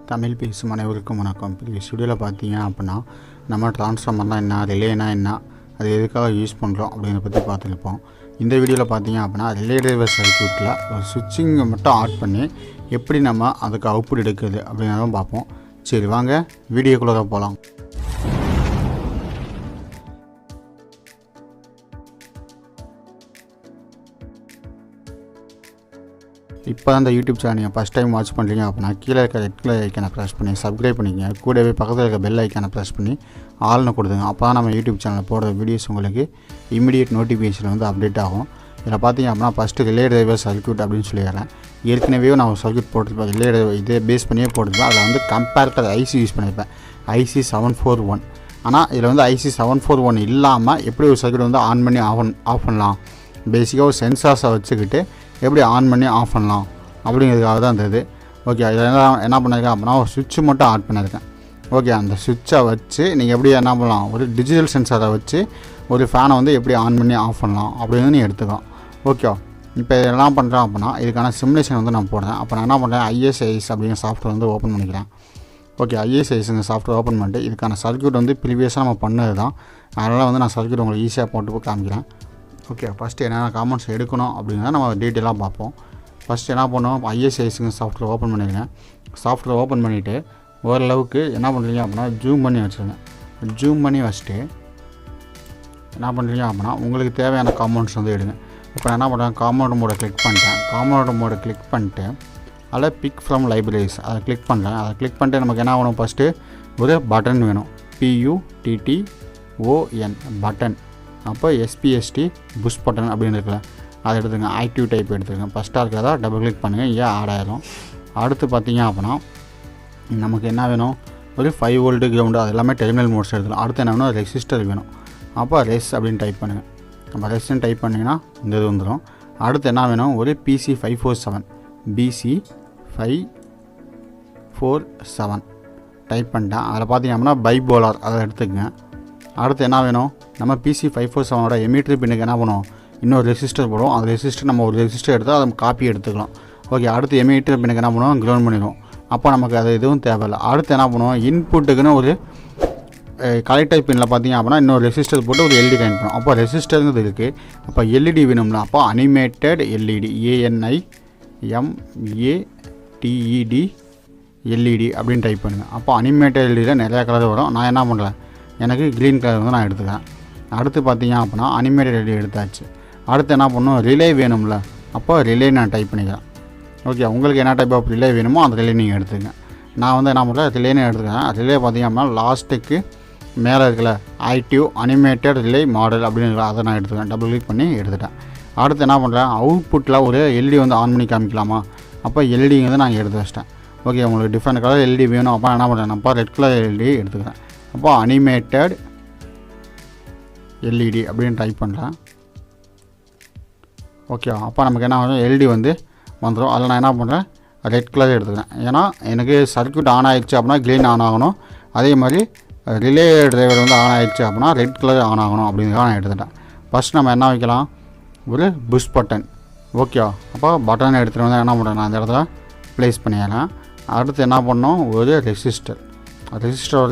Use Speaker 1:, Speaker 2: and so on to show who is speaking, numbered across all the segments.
Speaker 1: தமிழ் பேசும் அனைவருக்கும் வணக்கம். ப்ரீவியஸ் வீடியோவில் பார்த்தீங்க அப்படின்னா நம்ம ட்ரான்ஸ்ஃபார்மர்னால் என்ன, ரிலேனா என்ன, அது எதுக்காக யூஸ் பண்ணுறோம் அப்படிங்கிறத பற்றி பார்த்துருப்போம். இந்த வீடியோவில் பார்த்தீங்க அப்படின்னா ரிலே டிரைவர் சர்க்யூட்டில் ஒரு சுவிட்சிங்கை மட்டும் ஆட் பண்ணி எப்படி நம்ம அதுக்கு அவுட்புட் எடுக்கிறது அப்படிங்கிறதும் பார்ப்போம். சரி வாங்க வீடியோக்குள்ளே தான் போகலாம். இப்போ தான் இந்த யூடியூப் சேனல் நீங்கள் ஃபஸ்ட் டைம் வாட்ச் பண்ணுறீங்க அப்படின்னா கீழே இருக்க ரெட் கலர் ஐக்கானை ப்ரெஸ் பண்ணி சப்ஸ்கிரைப் பண்ணிக்கங்க. கூடவே பக்கத்தில் இருக்க பெல் ஐக்கானை ப்ரெஸ் பண்ணி ஆல்னு கொடுத்துங்க. அப்போ தான் நம்ம யூடியூப் சேனலில் போடுற வீடியோஸ் உங்களுக்கு இமீடியட் நோட்டிஃபிகேஷன் வந்து அப்டேட் ஆகும். இதில் பார்த்தீங்க அப்படின்னா ஃபஸ்ட்டு ரிலே டிரைவர் சர்க்யூட் அப்படின்னு சொல்லிடுறேன். ஏற்கனவே நான் ஒரு சர்க்யூட் போட்டிருப்பேன், ரிலே டிரைவர் இதே பேஸ் பண்ணியே போட்டிருப்பேன். அதில் வந்து கம்பேரிட்டர் ஐசி யூஸ் பண்ணியிருப்பேன், IC 741. ஆனால் இதில் வந்து IC 741 இல்லாமல் எப்படி ஒரு சர்க்யூட் வந்து ஆன் பண்ணி ஆஃப் பண்ணலாம், பேசிக்காக ஒரு சென்சார்ஸை வச்சுக்கிட்டு எப்படி ஆன் பண்ணி ஆஃப் பண்ணலாம் அப்படிங்கிறதுக்காக தான் இருந்தது. ஓகே, இதில் என்ன பண்ணியிருக்கேன் அப்படின்னா ஒரு சுவிட்சு மட்டும் ஆட் பண்ணியிருக்கேன். ஓகே, அந்த சுவிட்சை வச்சு நீங்கள் எப்படி என்ன பண்ணலாம், ஒரு டிஜிட்டல் சென்சாரை வச்சு ஒரு ஃபேனை வந்து எப்படி ஆன் பண்ணி ஆஃப் பண்ணலாம் அப்படின்னு நீ எடுத்துக்கலாம். ஓகே, இப்போ என்ன பண்ணுறேன் அப்படின்னா இதுக்கான சிமுலேஷன் வந்து நான் போடுறேன். அப்போ நான் என்ன பண்ணுறேன், ISIS அப்படிங்கிற சாஃப்ட்வேர் வந்து ஓப்பன் பண்ணிக்கிறேன். ஓகே, ISISங்க சாஃப்ட்வேர் ஓப்பன் பண்ணிட்டு இதுக்கான சர்க்யூட் வந்து ப்ரீவியஸாக நம்ம பண்ணது தான். அதனால் வந்து நான் சர்க்யூட் உங்களுக்கு ஈஸியாக போட்டு காமிக்கிறேன். ஓகே, ஃபஸ்ட்டு என்னென்ன காமெண்ட்ஸ் எடுக்கணும் அப்படிங்கிறத நம்ம டீட்டெயிலாக பார்ப்போம். ஃபஸ்ட்டு என்ன பண்ணுவோம், ISISங்க சாஃப்ட்வேர் ஓப்பன் பண்ணிடுங்க. சாஃப்ட்வேர் ஓப்பன் பண்ணிவிட்டு ஓரளவுக்கு என்ன பண்ணுறீங்க அப்படின்னா ஜூம் பண்ணி வச்சுருங்க. ஜூம் பண்ணி வச்சுட்டு என்ன பண்ணுறீங்க அப்படின்னா உங்களுக்கு தேவையான காம்பவுண்ட்ஸ் வந்து எடுங்க. இப்போ நான் என்ன பண்ணுறேன், காம்பவுண்ட் மோடை கிளிக் பண்ணிட்டேன். காம்பவுண்ட் மோடை கிளிக் பண்ணிட்டு அதில் பிக் ஃப்ரம் லைப்ரரிஸ் அதை கிளிக் பண்ணுறேன். அதை கிளிக் பண்ணிட்டு நமக்கு என்ன வேணும், ஃபஸ்ட்டு ஒரு பட்டன் வேணும், PUTTON பட்டன். அப்போ SPST புஷ் பட்டன் அப்படின்னு இருக்குல்ல, அதை எடுத்துங்க. ஆக்டிவ் டைப் எடுத்துக்கங்க. ஃபஸ்ட்டாக இருக்கிறதா டபுள் கிளிக் பண்ணுங்கள், ஏன் ஆட் ஆயிரும். அடுத்து பார்த்தீங்க அப்படின்னா நமக்கு என்ன வேணும், ஒரு 5 வோல்ட்டு கிரவுண்டு, அது எல்லாமே டெர்மினல் மோட்ஸ் எடுத்துக்கலாம். அடுத்து என்ன வேணும், ரெசிஸ்டர் வேணும். அப்போ ரெஸ் அப்படின்னு டைப் பண்ணுங்கள். நம்ம ரெஸ்ன்னு டைப் பண்ணிங்கன்னா இந்த இது வந்துடும். அடுத்து என்ன வேணும், ஒரு BC547 BC547 டைப் பண்ணிட்டேன். அதில் பார்த்தீங்க அப்படின்னா பைபோலார் அதை எடுத்துக்கங்க. அடுத்து என்ன வேணும், நம்ம BC547ஓட எமிட்டர் பின்னுக்கு என்ன பண்ணுவோம், இன்னொரு ரெசிஸ்டர் போடுவோம். அந்த ரெசிஸ்டர் நம்ம ஒரு ரெசிஸ்டர் எடுத்தால் அதை காப்பி எடுத்துக்கலாம். ஓகே, அடுத்து எமிட்டர் பின்னுக்கு என்ன பண்ணுவோம், கிரவுண்ட் பண்ணிடுவோம். அப்போ நமக்கு அது எதுவும் தேவையில்லை. அடுத்து என்ன பண்ணுவோம், இன்புட்டுக்குன்னு ஒரு கலெக்டர் பின்னில் பார்த்தீங்க அப்படின்னா இன்னொரு ரெசிஸ்டர் போட்டு ஒரு LED கனெக்ட் பண்ணுவோம். அப்போ ரெசிஸ்டருங்கிறது இருக்குது. அப்போ LED வேணும்ல, அப்போ அனிமேட்டட் LED ANIMATED LED அப்படின்னு டைப் பண்ணுங்கள். அப்போ அனிமேட்டட் LEDயில் நிறையா கலர் வரும். நான் என்ன பண்ணுறேன், எனக்கு க்ரீன் கலர் வந்து நான் எடுத்துக்கிறேன். அடுத்து பார்த்தீங்க அப்படின்னா அனிமேட்டட் LED எடுத்தாச்சு. அடுத்து என்ன பண்ணணும், ரிலே வேணும்ல, அப்போ ரிலே நான் டைப் பண்ணிக்கிறேன். ஓகே, உங்களுக்கு என்ன டைப் ஆஃப் ரிலே வேணுமோ அந்த ரிலே நீங்கள் எடுத்துக்கங்க. நான் வந்து என்ன பண்ணுறேன், ரிலேன்னு எடுத்துக்கிறேன். ரிலே பார்த்தீங்க அப்படின்னா லாஸ்ட்டுக்கு மேலே இருக்கல ஆக்டிவ் அனிமேட்டட் ரிலே மாடல் அப்படின்னு அதை நான் எடுத்துக்கிறேன். டபுள் கிளிக் பண்ணி எடுத்துட்டேன். அடுத்து என்ன பண்ணுறேன், அவுட்புட்டில் ஒரு LED வந்து ஆன் பண்ணி காமிக்கலாமா, அப்போ LEDங்கிறது நான் எடுத்து வச்சிட்டேன். ஓகே, உங்களுக்கு டிஃப்ரெண்ட் கலர் LED வேணும். அப்போ என்ன பண்ணுறேன், அப்போ ரெட் கலர் LED எடுத்துக்கிறேன். அப்போ அனிமேட்டட் LED அப்படின்னு டைப் பண்ணுறேன். ஓகே, அப்போ நமக்கு என்ன ஆகும், LED வந்து வந்துடும். அதில் நான் என்ன பண்ணுறேன், ரெட் கலர் எடுத்துக்கிறேன். ஏன்னா எனக்கு சர்க்யூட் ஆன் ஆகிடுச்சு அப்படின்னா க்ரீன் ஆன் ஆகணும், அதே மாதிரி ரிலே டிரைவர் வந்து ஆன் ஆகிடுச்சு அப்படின்னா ரெட் கலர் ஆன் ஆகணும் அப்படிங்கிறத நான் எடுத்துட்டேன். ஃபஸ்ட் நம்ம என்ன வைக்கலாம், ஒரு புஷ் பட்டன். ஓகே, அப்போ பட்டன் எடுத்துகிட்டு வந்து என்ன பண்ணுறேன், நான் அந்த இடத்துல ப்ளேஸ் பண்ணிடுறேன். அடுத்து என்ன பண்ணோம், ஒரு ரெசிஸ்டர்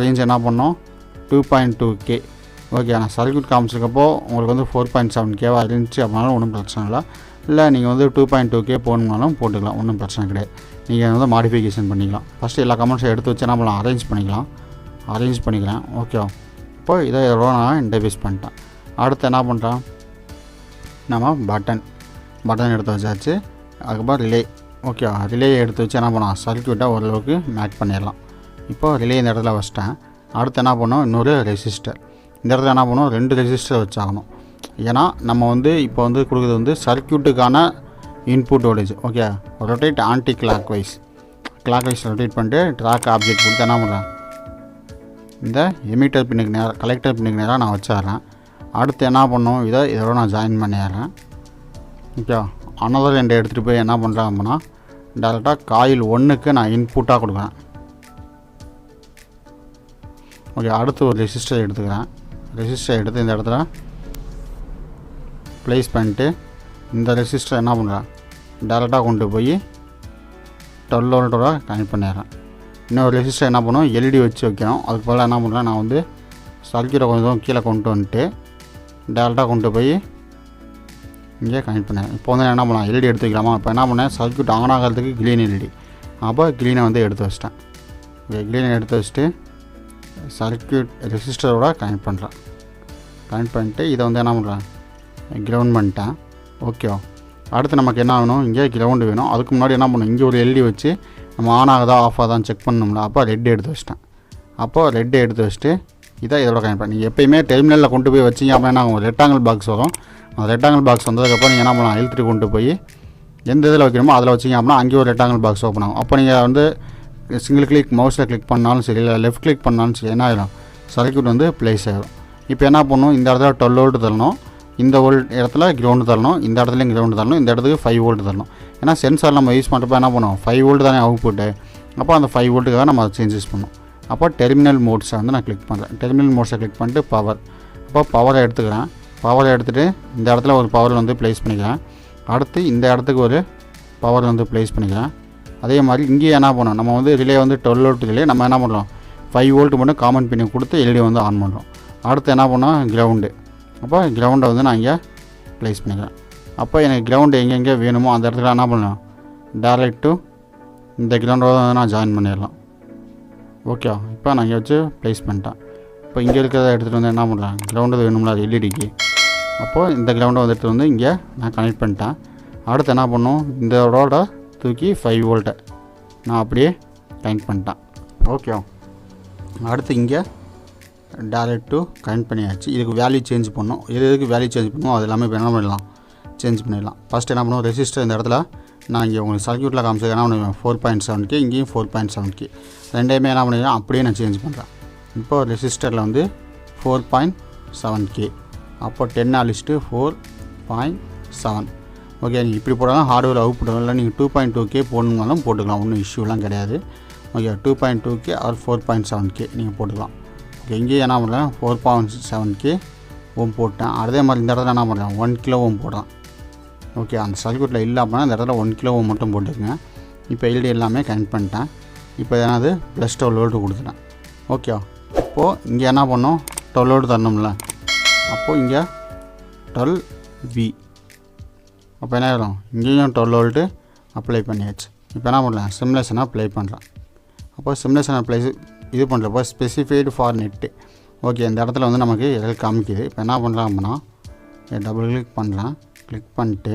Speaker 1: ரேஞ்ச் என்ன பண்ணோம், 2.2K. ஓகே, நான் சர்க்யூட் காமிச்சிருக்கப்போ உங்களுக்கு வந்து 4.7K இருந்துச்சு அப்படின்னாலும் ஒன்றும் பிரச்சனை இல்லை. நீங்கள் வந்து 2.2K போகணுன்னாலும் போட்டுக்கலாம், ஒன்றும் பிரச்சனை கிடையாது. நீங்கள் வந்து மாடிஃபிகேஷன் பண்ணிக்கலாம். ஃபஸ்ட்டு எல்லா கமெண்ட்ஸும் எடுத்து வச்சு என்ன பண்ணலாம், அரேஞ்ச் பண்ணிக்கிறேன். ஓகே, இப்போ இதை எவ்வளோ நான் இன்டர்ஃபேஸ் பண்ணிட்டேன். அடுத்து என்ன பண்ணுறேன், நம்ம பட்டன் எடுத்து வச்சாச்சு. அதுக்கப்புறம் ரிலே. ஓகே, ரிலே எடுத்து வச்சு என்ன பண்ணலாம், சர்க்யூட்டை ஓரளவுக்கு மேட்ச் பண்ணிடலாம். இப்போ ரிலே இந்த இடத்துல வச்சிட்டேன். அடுத்து என்ன பண்ணோம், இன்னொரு ரெசிஸ்டர். இந்த இடத்துல என்ன பண்ணுவோம், 2 ரெசிஸ்டர் வச்சாகணும். ஏன்னா நம்ம வந்து இப்போ வந்து கொடுக்குறது வந்து சர்க்யூட்டுக்கான input voltage. Okay, rotate anticlockwise rotate பண்ணிட்டு ட்ராக் ஆப்ஜெக்ட் கொடுத்து என்ன பண்ணுறேன், இந்த எமிட்டர் பின்னுக்கு நேராக கலெக்டர் பின்னுக்கு நேராக நான் வச்சிடுறேன். அடுத்து என்ன பண்ணோம், இதோட நான் ஜாயின் பண்ணிடுறேன். ஓகே, அனதர் 2 எடுத்துகிட்டு போய் என்ன பண்ணுறேன் அப்படின்னா டேரெக்டாக காயில் 1க்கு நான் இன்புட்டாக கொடுக்குறேன். ஓகே, அடுத்து ஒரு ரெசிஸ்டர் எடுத்துக்கிறேன். ரெசிஸ்டர் எடுத்து இந்த இடத்துல ப்ளேஸ் பண்ணிட்டு இந்த ரெசிஸ்டர் என்ன பண்ணுறேன், டேரெக்டாக கொண்டு போய் 12 வோல்ட்டோட கனெக்ட் பண்ணிடுறேன். இன்னொரு ரெசிஸ்டர் என்ன பண்ணுவோம் எல்இடி வச்சு வைக்கணும். அதுக்கு பதிலாக என்ன பண்ணுறேன் நான் வந்து சர்க்யூட்டை கொஞ்சம் கீழே கொண்டு வந்துட்டு டேரெக்டாக கொண்டு போய் இங்கே கனெக்ட் பண்ணேன். இப்போ வந்து என்ன பண்ணலாம் எல்இடி எடுத்து வைக்கலாமா. இப்போ என்ன பண்ணேன் சர்க்யூட் ஆன் ஆகிறதுக்கு க்ரீன் எல்இடி, அப்போ க்ரீனை வந்து எடுத்து வச்சிட்டேன். ஓகே க்ரீனை எடுத்து வச்சுட்டு சர்க்யூட் ரெசிஸ்டரோட கனெக்ட் பண்ணுறேன். கனெக்ட் பண்ணிட்டு இதை வந்து என்ன பண்ணுறேன் கிரவுண்ட் பண்ணிட்டேன். ஓகேவா. அடுத்து நமக்கு என்ன ஆகணும் இங்கே கிரவுண்டு வேணும். அதுக்கு முன்னாடி என்ன பண்ணணும் இங்கே ஒரு எல்இடி வச்சு நம்ம ஆன் ஆகுதா ஆஃப் ஆகுதான்னு செக் பண்ணணும்ல. அப்போ ரெட் எடுத்து வச்சிட்டேன். அப்போது ரெட்டு எடுத்து வச்சுட்டு இதை இதோட கனெக்ட் பண்ணி நீங்கள் எப்போயுமே டெர்மினலில் கொண்டு போய் வச்சிங்க அப்படின்னா ஒரு ரெக்டாங்கிள் பாக்ஸ் வரும். அந்த ரெக்டாங்கிள் பாக்ஸ் வந்ததுக்கப்புறம் நீங்கள் என்ன பண்ணலாம் இழுத்துட்டு கொண்டு போய் எந்த இதில் வைக்கணுமோ அதில் வச்சிங்க அப்படின்னா அங்கேயே ஒரு ரெக்டாங்கிள் பாக்ஸ் ஓப்பன் ஆகும். அப்போ நீங்கள் வந்து சிங்கிள் கிளிக் மவுஸில் கிளிக் பண்ணாலும் சரி இல்லை லெஃப்ட் கிளிக் பண்ணாலும் சரி என்ன ஆகிடும் சர்க்யூட் வந்து ப்ளேஸ் ஆகிடும். இப்போ என்ன பண்ணணும் இந்த இடத்துல 12 வோல்ட் தரணும், இந்த இடத்துல கிரவுண்டு தரணும், இந்த இடத்துலையும் கிரவுண்டு தரணும், இந்த இடத்துக்கு 5 வோல்ட் தரணும். ஏன்னா சென்சார் நம்ம யூஸ் பண்ணுறப்ப என்ன பண்ணுவோம் 5 வோல்ட் தானே அவுட்புட்டு. அப்போ அந்த 5 வோல்ட்டுக்காக நம்ம அதை சேஞ்சஸ் பண்ணோம். அப்போ டெர்மினல் மோட்ஸை வந்து நான் கிளிக் பண்ணுறேன். டெர்மினல் மோட்ஸை கிளிக் பண்ணிட்டு பவர், அப்போ பவரை எடுத்துக்கிறேன். பவரை எடுத்துகிட்டு இந்த இடத்துல ஒரு பவர் வந்து ப்ளேஸ் பண்ணிக்கிறேன். அடுத்து இந்த இடத்துக்கு ஒரு பவர் வந்து ப்ளேஸ் பண்ணிக்கிறேன். அதே மாதிரி இங்கேயே என்ன பண்ணோம் நம்ம வந்து ரிலே வந்து 12 வோல்ட் ரிலே நம்ம என்ன பண்ணுறோம் 5 வோல்ட் மட்டும் காமன் பண்ணி கொடுத்து எல்இடி வந்து ஆன் பண்ணுறோம். அடுத்து என்ன பண்ணோம் கிரவுண்டு, அப்போ கிரவுண்டை வந்து நான் இங்கே ப்ளேஸ் பண்ணிக்கிறேன். அப்போ எனக்கு கிரவுண்டு எங்கெங்கே வேணுமோ அந்த இடத்துல என்ன பண்ணலாம் டேரெக்ட் டு இந்த கிரவுண்டோட வந்து நான் ஜாயின் பண்ணிடலாம். ஓகே இப்போ நான் இங்கே வச்சு ப்ளேஸ் பண்ணிட்டேன். இப்போ இங்கே இருக்கிறத எடுத்துகிட்டு வந்து என்ன பண்ணுறேன் கிரவுண்டு வேணும்ல அது எல்இடிக்கு. அப்போது இந்த கிரவுண்டை வந்துட்டு வந்து இங்கே நான் கனெக்ட் பண்ணிட்டேன். அடுத்து என்ன பண்ணும் இந்த ரோட தூக்கி 5 வோல்ட்டை நான் அப்படியே கனெக்ட் பண்ணிட்டேன். ஓகே அடுத்து இங்கே டேரெக்ட் டு கனெக்ட் பண்ணியாச்சு. இதுக்கு வேல்யூ சேஞ்ச் பண்ணணும். எதுக்கு வேல்யூ சேஞ்ச் பண்ணுவோம் அது எல்லாமே இப்போ என்ன பண்ணிடலாம் சேஞ்ச் பண்ணிடலாம். ஃபஸ்ட்டு என்ன பண்ணுவோம் ரெசிஸ்டர் இந்த இடத்துல நான் இங்கே உங்களுக்கு சர்க்யூட்டில் காமிச்சது என்ன பண்ணுவேன் 4.7K இங்கேயும் 4.7K ரெண்டையுமே என்ன பண்ணிடுறேன் அப்படியே நான் சேஞ்ச் பண்ணுறேன். இப்போ ரெசிஸ்டரில் வந்து 4.7K அப்போ 10 அழிச்சிட்டு 4.7. ஓகே நீங்கள் இப்படி போட்டாலும் ஹார்ட்வேர் அவுட்புட் இல்லை நீங்கள் 2.2K போடணுன்னாலும் போட்டுக்கலாம், ஒன்றும் இஷ்யூலாம் கிடையாது. ஓகே 2.2K ஆர் 4.7K நீங்கள் போட்டுக்கலாம். ஓகே இங்கேயே என்ன பண்ணுறேன் 4.7K ஓம் போட்டேன். அதே மாதிரி இந்த இடத்துல என்ன பண்ணுறேன் 1 கிலோ ஓம் போடுறேன். ஓகே அந்த சர்க்யூட்டில் இல்லை அப்படின்னா இந்த இடத்துல 1 கிலோ ஓம் மட்டும் போட்டுருங்க. இப்போ எல்இடி எல்லாமே கனெக்ட் பண்ணிட்டேன். இப்போ என்னது +12 வோல்ட் கொடுத்துட்டேன். ஓகே இப்போது இங்கே என்ன பண்ணோம் 12 வோல்ட் தரணும்ல. அப்போது இங்கே 12V அப்போ என்ன ஆகிடும் இங்கேயும் 12 வோல்ட்டு அப்ளை பண்ணியாச்சு. இப்போ என்ன பண்ணலாம் சிமுலேஷனாக ப்ளே பண்ணுறேன். அப்போ சிமுலேஷனை இது பண்ணுறப்போ ஸ்பெசிஃபைடு ஃபார் நெட்டு. ஓகே இந்த இடத்துல வந்து நமக்கு எல்லாம் காமிக்குது. இப்போ என்ன பண்ணுறேன் அப்படின்னா டபுள் கிளிக் பண்ணுறேன். கிளிக் பண்ணிட்டு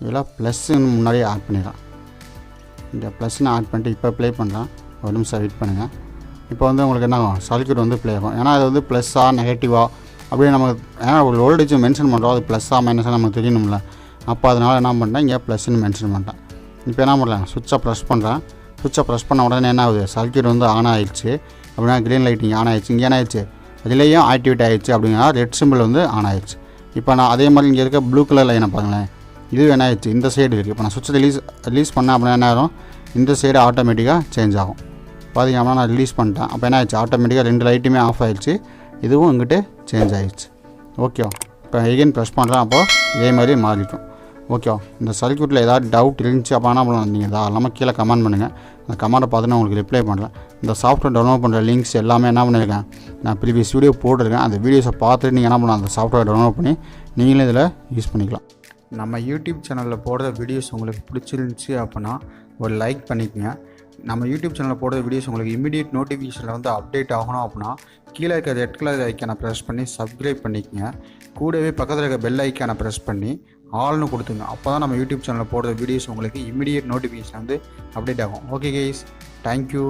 Speaker 1: இதெல்லாம் ப்ளஸ்ன்னு முன்னாடியே ஆட் பண்ணிடுறேன். இந்த ப்ளஸ்ன்னு ஆட் பண்ணிட்டு இப்போ ப்ளே பண்ணுறேன். ஒரு நிமிஷம் வெயிட் பண்ணுங்கள். இப்போ வந்து உங்களுக்கு என்ன ஆகும் சர்க்யூட் வந்து ப்ளே ஆகும். ஏன்னா அது வந்து ப்ளஸ்ஸாக நெகட்டிவாக அப்படியே நமக்கு ஏன்னா ஒரு வோல்டேஜ் மென்ஷன் பண்ணுறோம் அது ப்ளஸ்ஸாக மைனஸாக நமக்கு தெரியணும்ல. அப்போ அதனால் என்ன பண்ணிட்டேன் இங்கே ப்ளஸ்ன்னு மென்ஷன் பண்ணிட்டேன். இப்போ என்ன பண்ணுறேன் சுவிட்சை ப்ரெஸ் பண்ணுறேன். சுவிட்சை ப்ரெஸ் பண்ண உடனே என்ன ஆகுது சர்க்யூட் வந்து ஆன் ஆகிடுச்சு. அப்படின்னா க்ரீன் லைட் இங்கே ஆன் ஆகிடுச்சு. இங்கே என்ன ஆயிடுச்சு ரிலேயும் ஆக்டிவேட் ஆகிடுச்சு. அப்படின்னா ரெட் சிம்பிள் வந்து ஆன் ஆகிடுச்சு. இப்போ நான் அதே மாதிரி இங்கே இருக்க ப்ளூ கலர் லைனை பாருங்களேன் இது என்ன ஆயிடுச்சு இந்த சைடு இருக்குது. இப்போ நான் சுவிட்சை ரிலீஸ் பண்ணேன் அப்படின்னா என்ன ஆகும் இந்த சைடு ஆட்டோமேட்டிக்காக சேஞ்ச் ஆகும். பார்த்திங்க அப்படின்னா நான் ரிலீஸ் பண்ணிட்டேன். அப்போ என்ன ஆயிடுச்சு ஆட்டோமேட்டிக்காக 2 லைட்டுமே ஆஃப் ஆகிடுச்சு. இதுவும் இங்கிட்டு சேஞ்ச் ஆகிடுச்சு. ஓகே இப்போ எகைன் ப்ரெஸ் பண்ணுறேன். அப்போது இதே மாதிரி மாறிக்கும். ஓகே இந்த சர்க்யூட்டில் ஏதாவது டவுட் இருந்துச்சு அப்போ என்ன பண்ணலாம் நீங்கள் இதாக இல்லாமல் கீழே கமெண்ட் பண்ணுங்கள். அந்த கமெண்ட்டை பார்த்து நான் உங்களுக்கு ரிப்ளை பண்ணுறேன். இந்த சாஃப்ட்வேர் டவுன்லோட் பண்ணுற லிங்க்ஸ் எல்லாமே என்ன பண்ணியிருக்கேன் நான் ப்ரீவியஸ் வீடியோ போட்டிருக்கேன். அந்த வீடியோஸை பார்த்துட்டு நீங்கள் என்ன பண்ணலாம் அந்த சாஃப்ட்வேர் டவுன்லோட் பண்ணி நீங்களே இதில் யூஸ் பண்ணிக்கலாம். நம்ம யூடியூப் சேனலில் போடுற வீடியோஸ் உங்களுக்கு பிடிச்சிருந்துச்சி அப்படின்னா ஒரு லைக் பண்ணிக்கங்க. நம்ம யூடியூப் சேனலில் போடுற வீடியோஸ் உங்களுக்கு இமீடியட் நோட்டிஃபிகேஷனில் வந்து அப்டேட் ஆகணும் அப்படின்னா கீழே இருக்க ரெட் கலர் ஐக்கானை ப்ரெஸ் பண்ணி சப்ஸ்கிரைப் பண்ணிக்கங்க. கூடவே பக்கத்தில் இருக்க பெல் ஐக்கானை ப்ரெஸ் பண்ணி ஆல்னு கொடுத்துங்க. அப்போ தான் நம்ம யூடியூப் சேனலில் போடுற வீடியோஸ் உங்களுக்கு இமீடியட் நோட்டிஃபிகேஷன் வந்து அப்டேட் ஆகும். Okay guys, thank you.